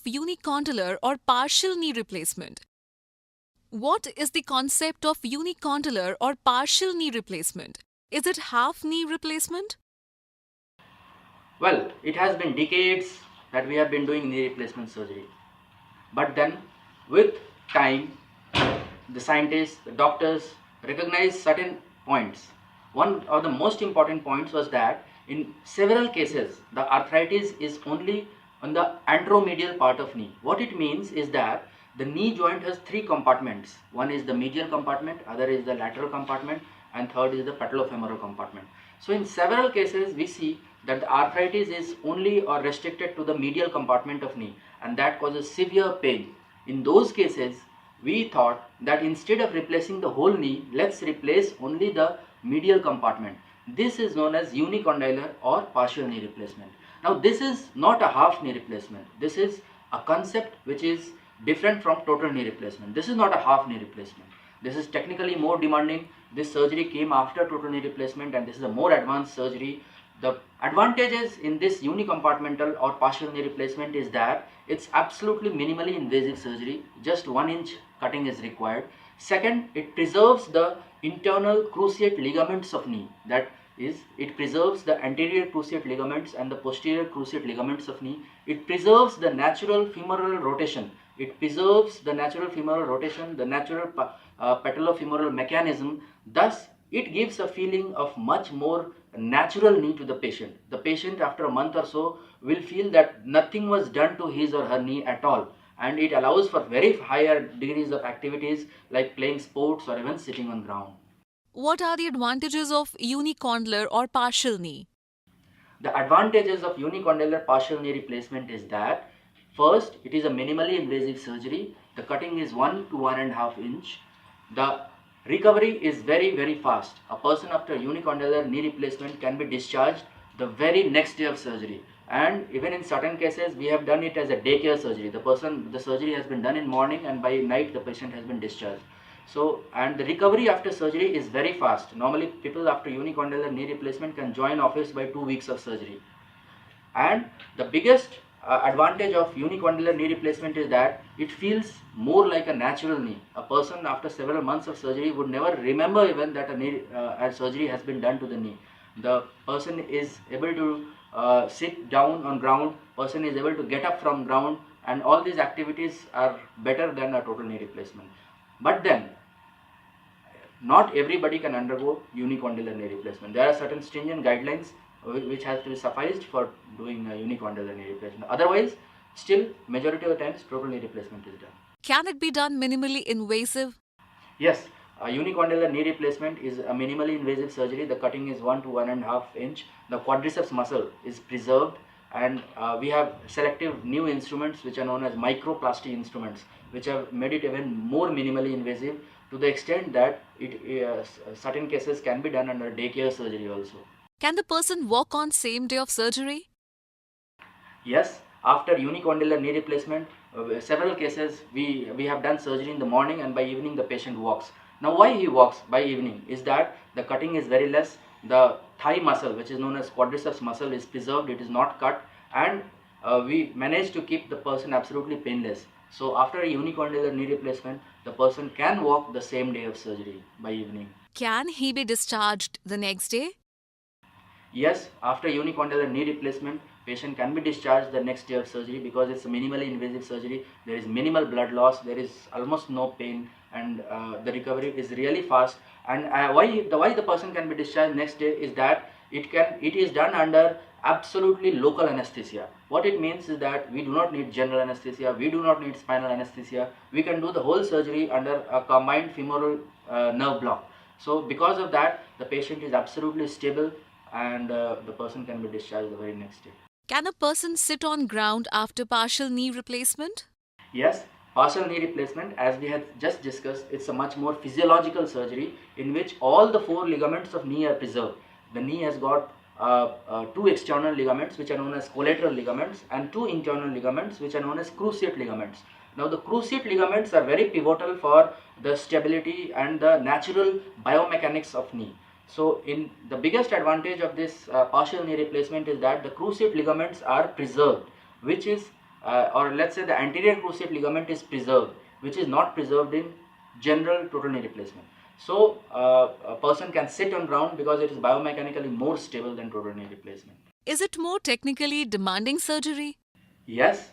unicondylar or partial knee replacement? What is the concept of unicondylar or partial knee replacement? Is it half knee replacement? Well, it has been decades that we have been doing knee replacement surgery. But then, with time, the scientists, the doctors recognized certain points. One of the most important points was that in several cases, the arthritis is only on the anteromedial part of knee. What it means is that the knee joint has three compartments. One is the medial compartment, other is the lateral compartment, and third is the patellofemoral compartment. So in several cases, we see that the arthritis is only or restricted to the medial compartment of knee, and that causes severe pain. In those cases, we thought that instead of replacing the whole knee, let's replace only the medial compartment. This is known as unicondylar or partial knee replacement. Now this is not a half knee replacement. This is a concept which is different from total knee replacement. This is not a half knee replacement. This is technically more demanding. This surgery came after total knee replacement, and this is a more advanced surgery. The advantages in this unicompartmental or partial knee replacement is that it's absolutely minimally invasive surgery. Just 1 inch cutting is required. Second, it preserves the internal cruciate ligaments of knee. That is, it preserves the anterior cruciate ligaments and the posterior cruciate ligaments of knee. It preserves the natural femoral rotation. It preserves the natural femoral rotation, the natural patellofemoral mechanism. Thus, it gives a feeling of much more natural knee to the patient. The patient, after a month or so, will feel that nothing was done to his or her knee at all, and it allows for very higher degrees of activities like playing sports or even sitting on ground. What are the advantages of unicondylar or partial knee? The advantages of unicondylar partial knee replacement is that first, it is a minimally invasive surgery. The cutting is 1 to 1.5 inch. The recovery is very fast. A person after unicondylar knee replacement can be discharged the very next day of surgery, and even in certain cases we have done it as a daycare surgery. The surgery has been done in morning, and by night the patient has been discharged. So, and the recovery after surgery is very fast. Normally people after unicondylar knee replacement can join office by 2 weeks of surgery. And the biggest advantage of unicondylar knee replacement is that it feels more like a natural knee. A person after several months of surgery would never remember even that a surgery has been done to the knee. The person is able to sit down on ground, person is able to get up from ground, and all these activities are better than a total knee replacement. But then, not everybody can undergo unicondylar knee replacement. There are certain stringent guidelines which has to be sufficed for doing a unicondylar knee replacement. Otherwise, still majority of the times total knee replacement is done. Can it be done minimally invasive? Yes, a unicondylar knee replacement is a minimally invasive surgery. The cutting is 1 to 1.5 inch. The quadriceps muscle is preserved, and we have selective new instruments which are known as microplasty instruments, which have made it even more minimally invasive, to the extent that certain cases can be done under daycare surgery also. Can the person walk on same day of surgery? Yes, after unicondylar knee replacement, several cases we have done surgery in the morning, and by evening the patient walks. Now why he walks by evening is that the cutting is very less, the thigh muscle, which is known as quadriceps muscle, is preserved, it is not cut, and we managed to keep the person absolutely painless. So after a unicondylar knee replacement, the person can walk the same day of surgery by evening. Can he be discharged the next day? Yes, after unicondylar knee replacement, patient can be discharged the next day of surgery because it's a minimally invasive surgery. There is minimal blood loss, there is almost no pain, and the recovery is really fast. And why the person can be discharged next day is that it is done under absolutely local anesthesia. What it means is that we do not need general anesthesia, we do not need spinal anesthesia. We can do the whole surgery under a combined femoral nerve block. So because of that, the patient is absolutely stable, and the person can be discharged the very next day. Can a person sit on ground after partial knee replacement? Yes, partial knee replacement, as we had just discussed, it's a much more physiological surgery in which all the 4 ligaments of knee are preserved. The knee has got 2 external ligaments which are known as collateral ligaments, and 2 internal ligaments which are known as cruciate ligaments. Now the cruciate ligaments are very pivotal for the stability and the natural biomechanics of knee. So in the biggest advantage of this partial knee replacement is that the cruciate ligaments are preserved, which is or let's say the anterior cruciate ligament is preserved, which is not preserved in general total knee replacement. So a person can sit on ground because it is biomechanically more stable than total knee replacement. Is it more technically demanding surgery? Yes,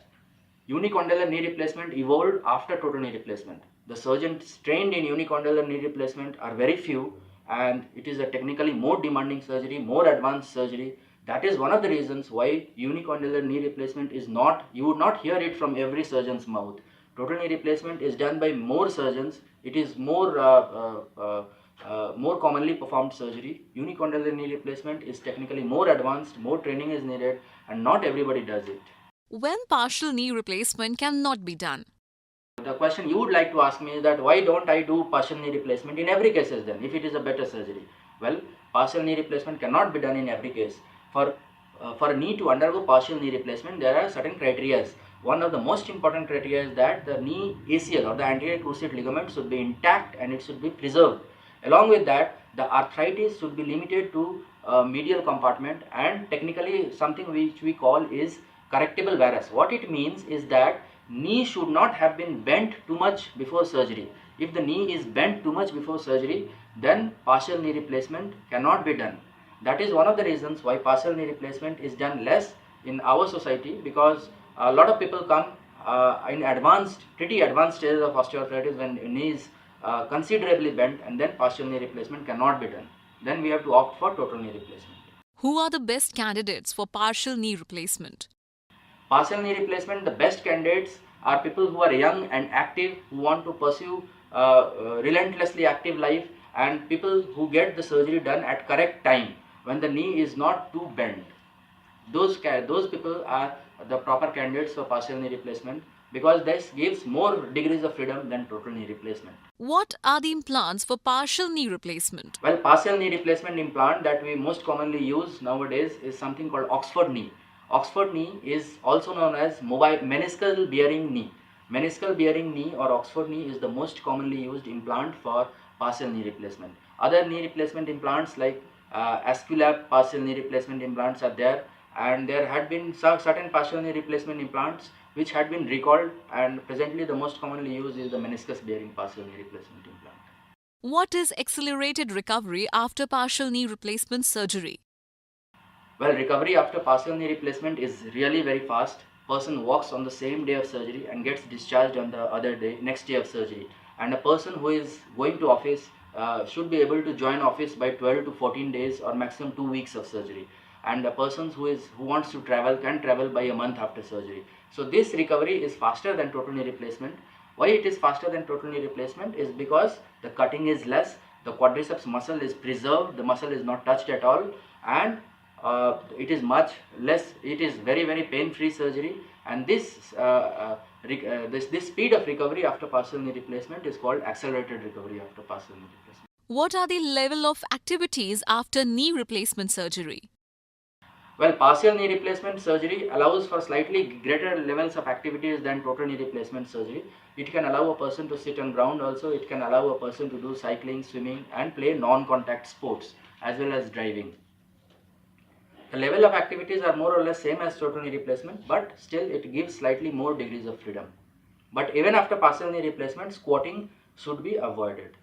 unicondylar knee replacement evolved after total knee replacement. The surgeons trained in unicondylar knee replacement are very few, and it is a technically more demanding surgery, more advanced surgery. That is one of the reasons why unicondylar knee replacement is not, you would not hear it from every surgeon's mouth. Total knee replacement is done by more surgeons. It is more commonly performed surgery. Unicondylar knee replacement is technically more advanced, more training is needed, and not everybody does it. When partial knee replacement cannot be done? The question you would like to ask me is that why don't I do partial knee replacement in every case then, if it is a better surgery? Well, partial knee replacement cannot be done in every case. For a knee to undergo partial knee replacement, there are certain criteria. One of the most important criteria is that the knee ACL or the anterior cruciate ligament should be intact and it should be preserved. Along with that, the arthritis should be limited to medial compartment, and technically something which we call is correctable varus. What it means is that knee should not have been bent too much before surgery. If the knee is bent too much before surgery, then partial knee replacement cannot be done. That is one of the reasons why partial knee replacement is done less in our society, because a lot of people come in pretty advanced stages of osteoarthritis when knee is considerably bent, and then partial knee replacement cannot be done. Then we have to opt for total knee replacement. Who are the best candidates for partial knee replacement? Partial knee replacement, the best candidates are people who are young and active, who want to pursue relentlessly active life, and people who get the surgery done at correct time when the knee is not too bent. Those people are the proper candidates for partial knee replacement, because this gives more degrees of freedom than total knee replacement. What are the implants for partial knee replacement? Well, partial knee replacement implant that we most commonly use nowadays is something called Oxford knee. Oxford knee is also known as mobile meniscal bearing knee. Meniscal bearing knee or Oxford knee is the most commonly used implant for partial knee replacement. Other knee replacement implants like Asculap partial knee replacement implants are there, and there had been certain partial knee replacement implants which had been recalled, and presently the most commonly used is the meniscus bearing partial knee replacement implant. What is accelerated recovery after partial knee replacement surgery? Well, recovery after partial knee replacement is really very fast. Person walks on the same day of surgery and gets discharged on the next day of surgery. And a person who is going to office should be able to join office by 12 to 14 days or maximum 2 weeks of surgery. And a person who wants to travel can travel by a month after surgery. So this recovery is faster than total knee replacement. Why it is faster than total knee replacement is because the cutting is less, the quadriceps muscle is preserved, the muscle is not touched at all, and it is much less, it is very pain-free surgery, and this speed of recovery after partial knee replacement is called accelerated recovery after partial knee replacement. What are the level of activities after knee replacement surgery? Well, partial knee replacement surgery allows for slightly greater levels of activities than total knee replacement surgery. It can allow a person to sit on ground also, it can allow a person to do cycling, swimming, and play non-contact sports as well as driving. The level of activities are more or less same as total knee replacement, but still it gives slightly more degrees of freedom. But even after partial knee replacement, squatting should be avoided.